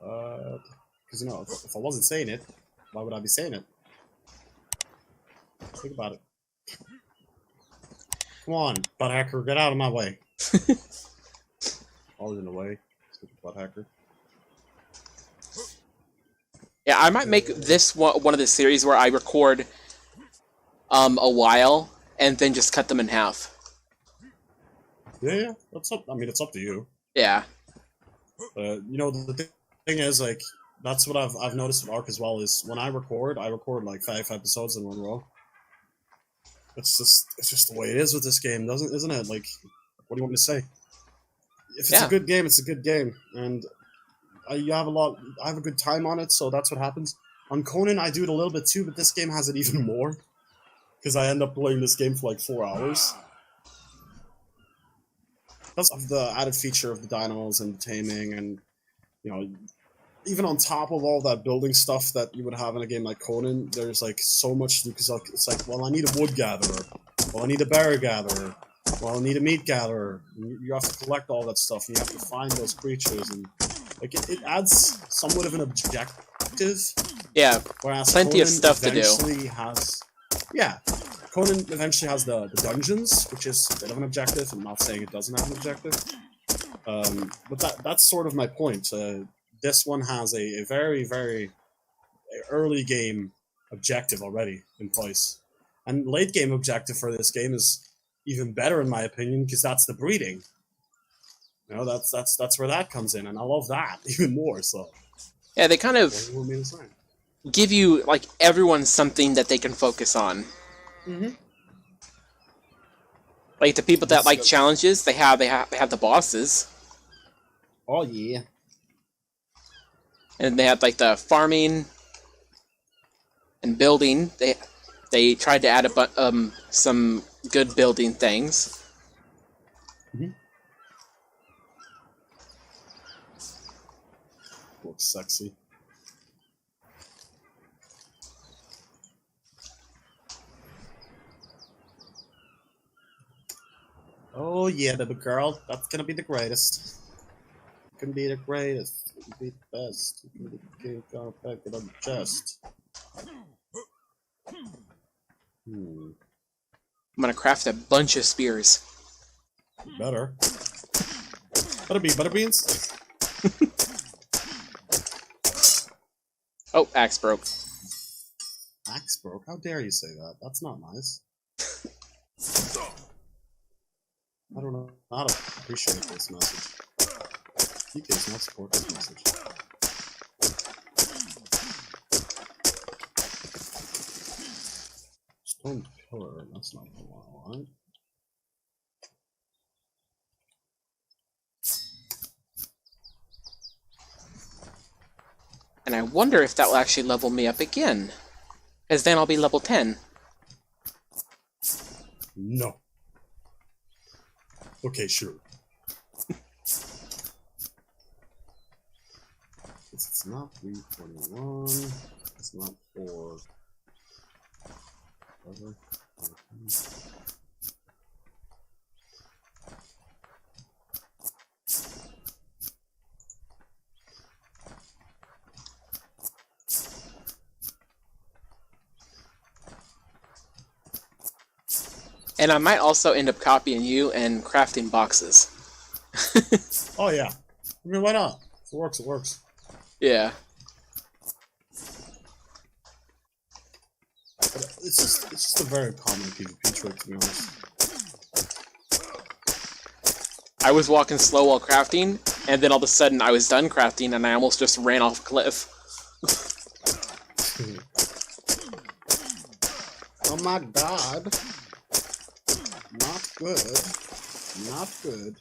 Because, you know, if I wasn't saying it, why would I be saying it? Think about it. Come on, butt hacker, get out of my way. All in the way. Stupid butt hacker. Yeah, I might make this one of the series where I record a while and then just cut them in half. Yeah, that's up. I mean, it's up to you. Yeah. You know, the thing is, like, that's what I've noticed with Ark as well. Is when I record like 5 episodes in one row. It's just the way it is with this game, isn't it? Like, what do you want me to say? If it's a good game, it's a good game, and I have a good time on it, so that's what happens. On Conan, I do it a little bit too, but this game has it even more, because I end up playing this game for like 4 hours. Because of the added feature of the dinos and the taming, and, you know, even on top of all that building stuff that you would have in a game like Conan, there's like so much, because it's like, well, I need a wood gatherer, well, I need a berry gatherer, well, I need a meat gatherer. You have to collect all that stuff, and you have to find those creatures, and like it adds somewhat of an objective. Yeah, whereas plenty Conan of stuff to do. Conan eventually has the dungeons, which is a bit of an objective. I'm not saying it doesn't have an objective, but that's sort of my point. This one has a very, very early game objective already in place. And late game objective for this game is even better in my opinion, because that's the breeding. You know, that's where that comes in, and I love that even more, so. Yeah, they kind of give you, like, everyone something that they can focus on. Mm-hmm. Like, the people that like challenges, they have the bosses. Oh, yeah. And they have, like, the farming and building. They tried to add some good building things. Mm-hmm. Looks sexy. Oh yeah, baby girl, that's gonna be the greatest. It can be the greatest. It can be the best. It can be the king gonna pack it on the chest. I'm gonna craft a bunch of spears. Better. Butterbeans. Oh, axe broke. Axe broke? How dare you say that? That's not nice. I don't know how to appreciate this message. Vkay does not support this message. Stone pillar, that's not the one. And I wonder if that will actually level me up again. Because then I'll be level 10. No. Okay, sure. It's not 321. It's not 4. Whatever. And I might also end up copying you and crafting boxes. Oh yeah. I mean, why not? If it works, it works. Yeah. But it's just a very common PvP trick, to be honest. I was walking slow while crafting, and then all of a sudden I was done crafting and I almost just ran off a cliff. Oh my god. Not good. Not good.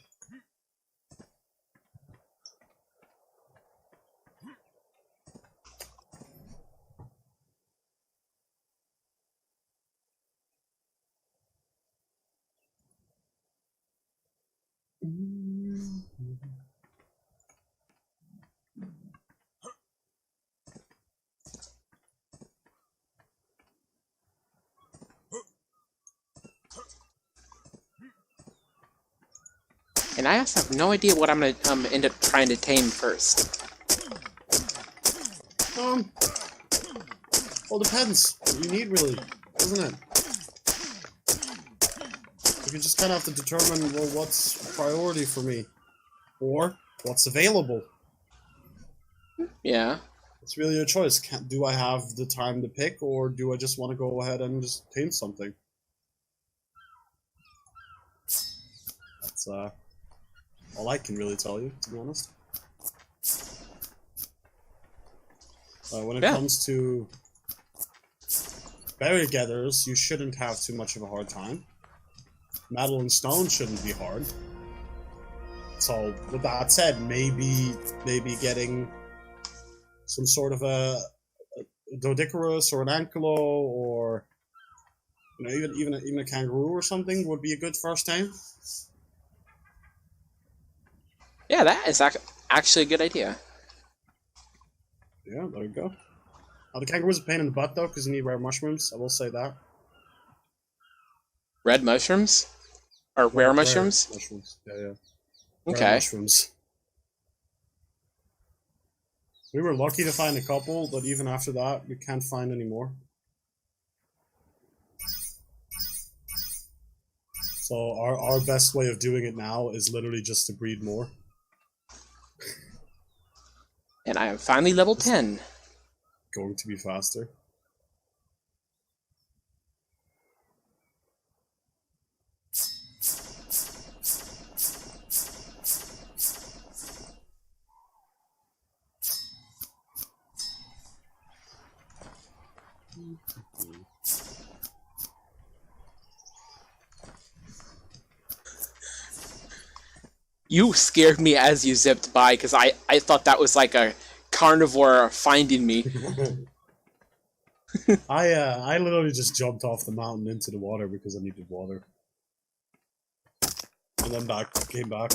And I also have no idea what I'm gonna end up trying to tame first. Well, depends what you need, really, doesn't it? You just kind of have to determine, well, what's a priority for me, or what's available. Yeah. It's really a choice. Do I have the time to pick, or do I just want to go ahead and just paint something? That's all I can really tell you, to be honest. When it comes to berry gatherers, you shouldn't have too much of a hard time. Metal and stone shouldn't be hard. So, with that said, maybe getting some sort of a Doedicurus or an Ankylo, or even a kangaroo or something would be a good first time. Yeah, that is actually a good idea. Yeah, there you go. Now, the kangaroo's a pain in the butt, though, because you need rare mushrooms. I will say that. Red mushrooms? Or rare mushrooms? Rare mushrooms, yeah. Okay. Rare mushrooms. We were lucky to find a couple, but even after that, we can't find any more. So our best way of doing it now is literally just to breed more. And I am finally level 10. Going to be faster. You scared me as you zipped by, because I thought that was like a carnivore finding me. I literally just jumped off the mountain into the water because I needed water. And then came back.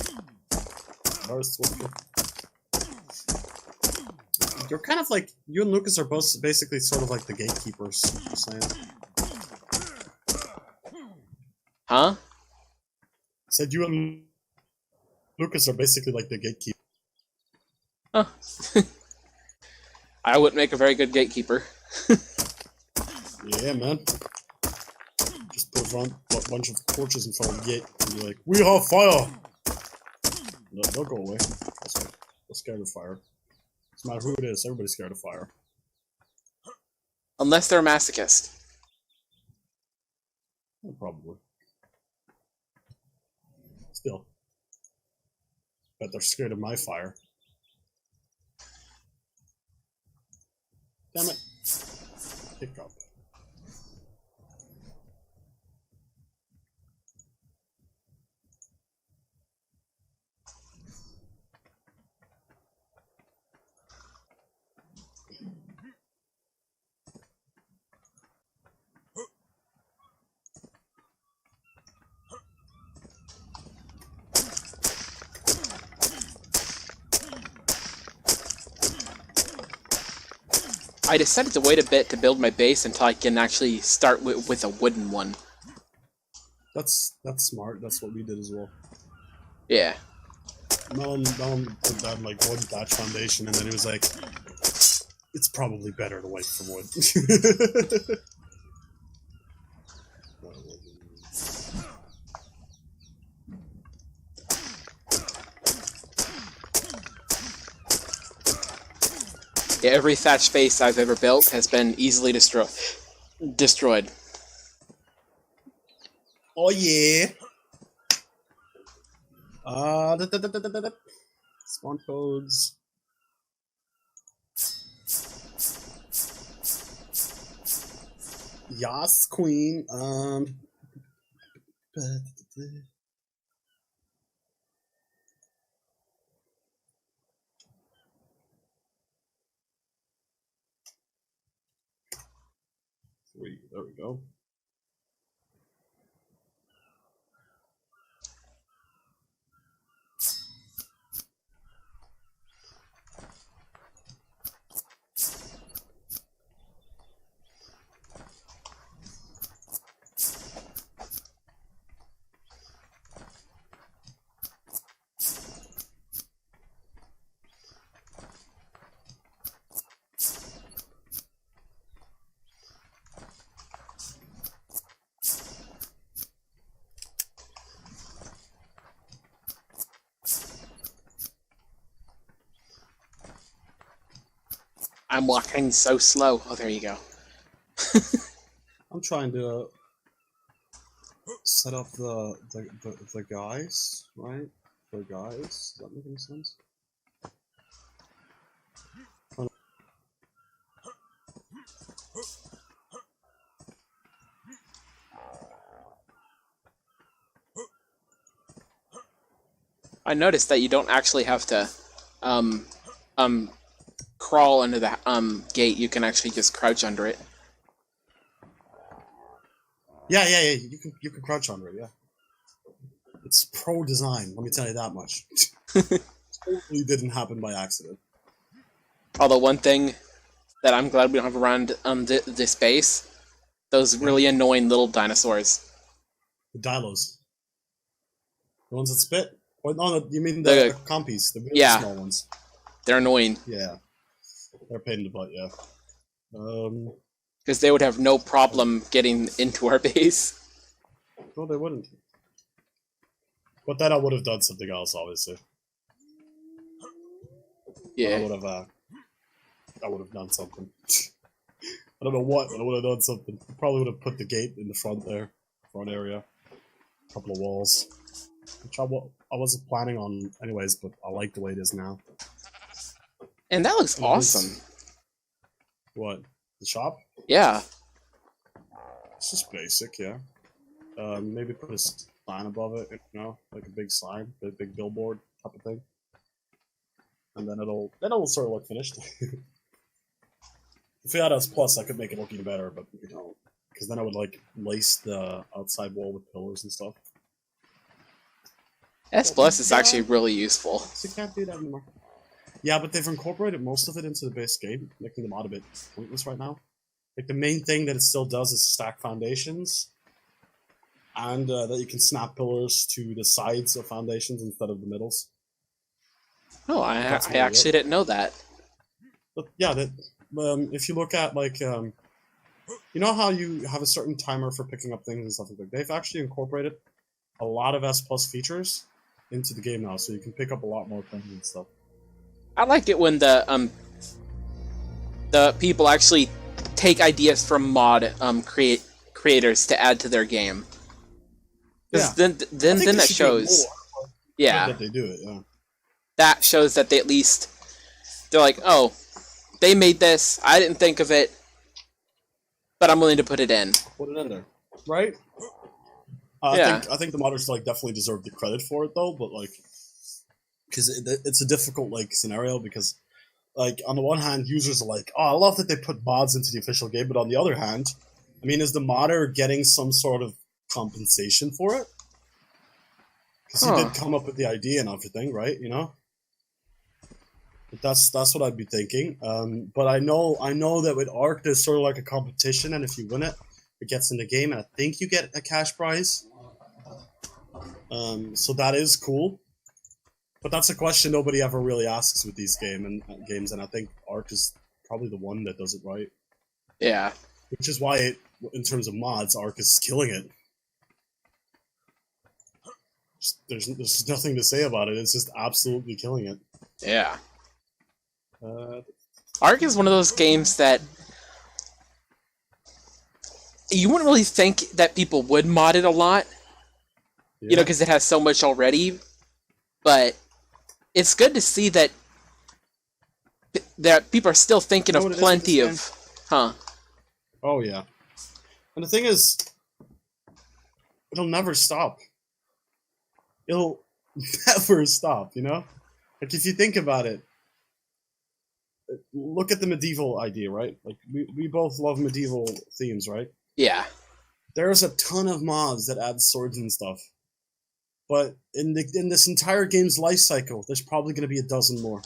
You're kind of like, you and Lucas are both basically sort of like the gatekeepers, I'm saying. Huh? Said you and Lucas are basically like the gatekeeper. Huh. I wouldn't make a very good gatekeeper. Yeah, man. Just put a bunch of torches in front of the gate and be like, we have fire! No, they'll go away. They're scared of fire. Doesn't matter who it is, everybody's scared of fire. Unless they're a masochist. Yeah, probably. Still. Bet they're scared of my fire. Damn it. Pick up. I decided to wait a bit to build my base until I can actually start with a wooden one. That's smart. That's what we did as well. Yeah. Melon put down like one thatch foundation, and then he was like, "It's probably better to wait for wood." Yeah, every thatch base I've ever built has been easily destroyed. Oh yeah. Spawn codes. Yas queen. There we go. I'm walking so slow. Oh, there you go. I'm trying to set up the guys, right? The guys. Does that make any sense? I noticed that you don't actually have to um, crawl under the gate. You can actually just crouch under it. Yeah. You can crouch under it. Yeah. It's pro design. Let me tell you that much. Totally didn't happen by accident. Although one thing that I'm glad we don't have around this base, those really annoying little dinosaurs. The Dilos. The ones that spit? Or no, you mean the compies, the really small ones. They're annoying. Yeah. They're a pain in the butt, yeah. Because they would have no problem getting into our base. No, they wouldn't. But then I would have done something else, obviously. Yeah. I would have done something. I don't know what, but I would have done something. I probably would have put the gate in the front there. Front area. A couple of walls. Which I wasn't planning on anyways, but I like the way it is now. And that looks awesome. What? The shop? Yeah. It's just basic, yeah. Maybe put a sign above it, you know, like a big sign, a big billboard type of thing. And then it'll sort of look finished. If we had S Plus, I could make it look even better, but you know, because then I would like lace the outside wall with pillars and stuff. S Plus is actually really useful. So you can't do that anymore. Yeah, but they've incorporated most of it into the base game, making the mod a bit pointless right now. Like the main thing that it still does is stack foundations, and that you can snap pillars to the sides of foundations instead of the middles. Oh, I actually didn't know that. But yeah, that if you look at like, you know how you have a certain timer for picking up things and stuff like that. They've actually incorporated a lot of S Plus features into the game now, so you can pick up a lot more things and stuff. I like it when the people actually take ideas from mod creators to add to their game. Because then that shows. Yeah. That they do it. Yeah. That shows that they at least they're like, oh, they made this. I didn't think of it, but I'm willing to put it in. Put it in there, right? Yeah. I think the modders like definitely deserve the credit for it though, but like, because it's a difficult like scenario because like on the one hand users are like, oh, I love that they put mods into the official game, but on the other hand, I mean, is the modder getting some sort of compensation for it? Because he did come up with the idea and everything, right? You know. But that's what I'd be thinking. But I know that with Ark there's sort of like a competition, and if you win it, it gets in the game, and I think you get a cash prize. So that is cool. But that's a question nobody ever really asks with these games, and I think Ark is probably the one that does it right. Yeah. Which is why, in terms of mods, Ark is killing it. There's nothing to say about it. It's just absolutely killing it. Yeah. Ark is one of those games that you wouldn't really think that people would mod it a lot, you know, because it has so much already. But it's good to see that people are still thinking of plenty of, Oh yeah, and the thing is, it'll never stop. It'll never stop. You know, like if you think about it. Look at the medieval idea, right? Like we both love medieval themes, right? Yeah. There's a ton of mods that add swords and stuff, but in this entire game's life cycle, there's probably going to be a dozen more.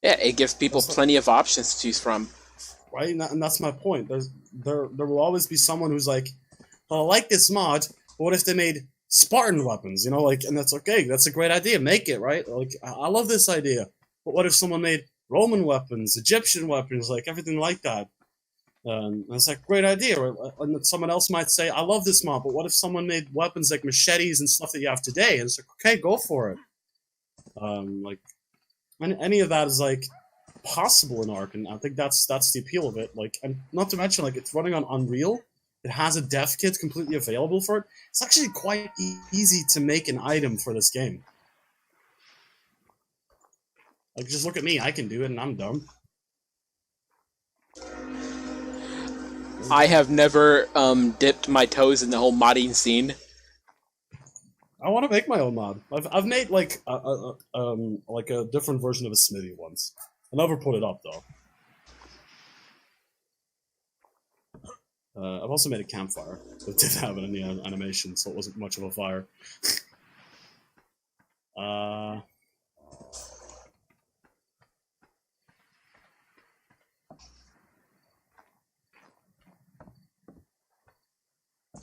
Yeah, it gives people plenty of options to choose from. Right, and that's my point. There will always be someone who's like, "Well, I like this mod, but what if they made Spartan weapons?" You know, like, and that's okay. That's a great idea. Make it, right? Like, I love this idea. But what if someone made Roman weapons, Egyptian weapons, like everything like that? And it's like, great idea. Right? And someone else might say, I love this mod, but what if someone made weapons like machetes and stuff that you have today? And it's like, okay, go for it. Like, any of that is like, possible in Ark, and I think that's the appeal of it. Like, and not to mention, like, it's running on Unreal. It has a dev kit completely available for it. It's actually quite easy to make an item for this game. Like, just look at me. I can do it, and I'm dumb. I have never dipped my toes in the whole modding scene. I want to make my own mod. I've made like a different version of a smithy once. I never put it up though. I've also made a campfire that didn't have any animation, so it wasn't much of a fire.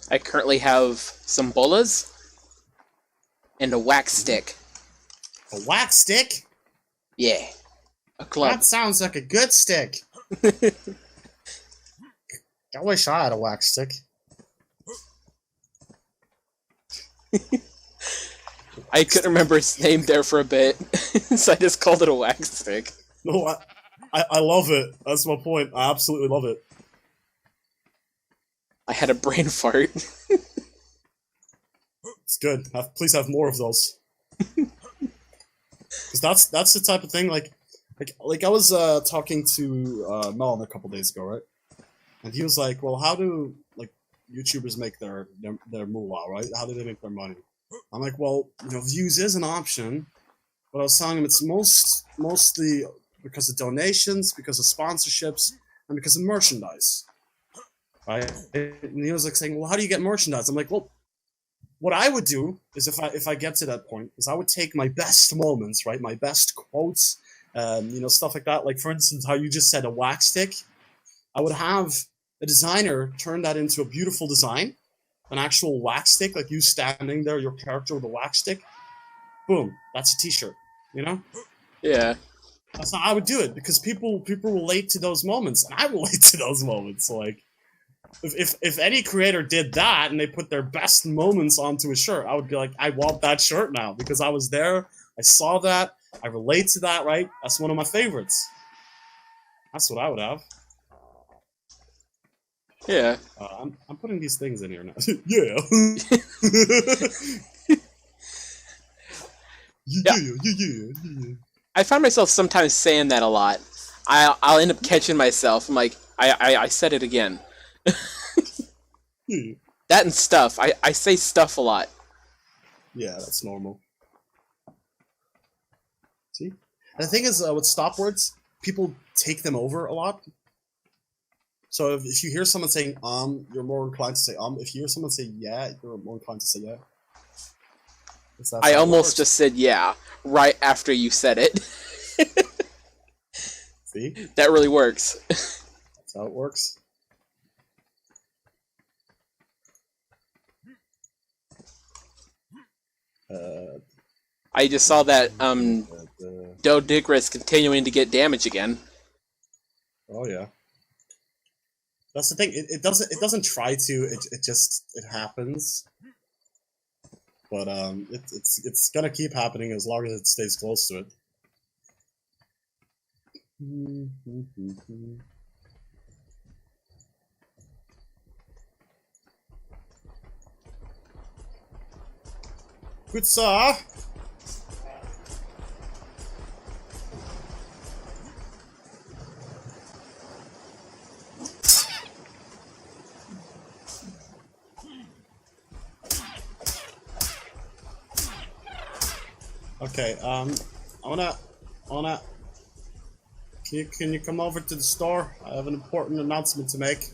I currently have some bolas and a wax stick. A wax stick? Yeah. A club. That sounds like a good stick. I wish I had a wax stick. I couldn't remember its name there for a bit, so I just called it a wax stick. No, I love it. That's my point. I absolutely love it. I had a brain fart. It's good. Please have more of those. Because that's the type of thing, like I was talking to Melon a couple days ago, right? And he was like, well, how do, like, YouTubers make their moolah, right? How do they make their money? I'm like, well, you know, views is an option, but I was telling him it's mostly because of donations, because of sponsorships, and because of merchandise. Right? And he was like saying, well, how do you get merchandise? I'm like, well, what I would do is if I get to that point, is I would take my best moments, right? My best quotes, you know, stuff like that. Like, for instance, how you just said a wax stick. I would have a designer turn that into a beautiful design, an actual wax stick, like you standing there, your character with a wax stick. Boom, that's a t-shirt, you know? Yeah. That's how I would do it, because people relate to those moments, and I relate to those moments. Like, if any creator did that and they put their best moments onto a shirt, I would be like, I want that shirt now, because I was there, I saw that, I relate to that, right? That's one of my favorites. That's what I would have. Yeah. I'm putting these things in here now. Yeah. Yeah. I find myself sometimes saying that a lot. I'll end up catching myself. I'm like, I said it again. That and stuff. I say stuff a lot. Yeah, that's normal. See? And the thing is, with stop words, people take them over a lot. So if you hear someone saying you're more inclined to say If you hear someone say yeah, you're more inclined to say yeah. I almost just said yeah right after you said it. See? That really works. That's how it works. I just saw that Dodigra's continuing to get damage again. Oh yeah. That's the thing. It doesn't try to. It just happens. But it's gonna keep happening as long as it stays close to it. Good sir. Okay, I wanna. Can you come over to the store? I have an important announcement to make.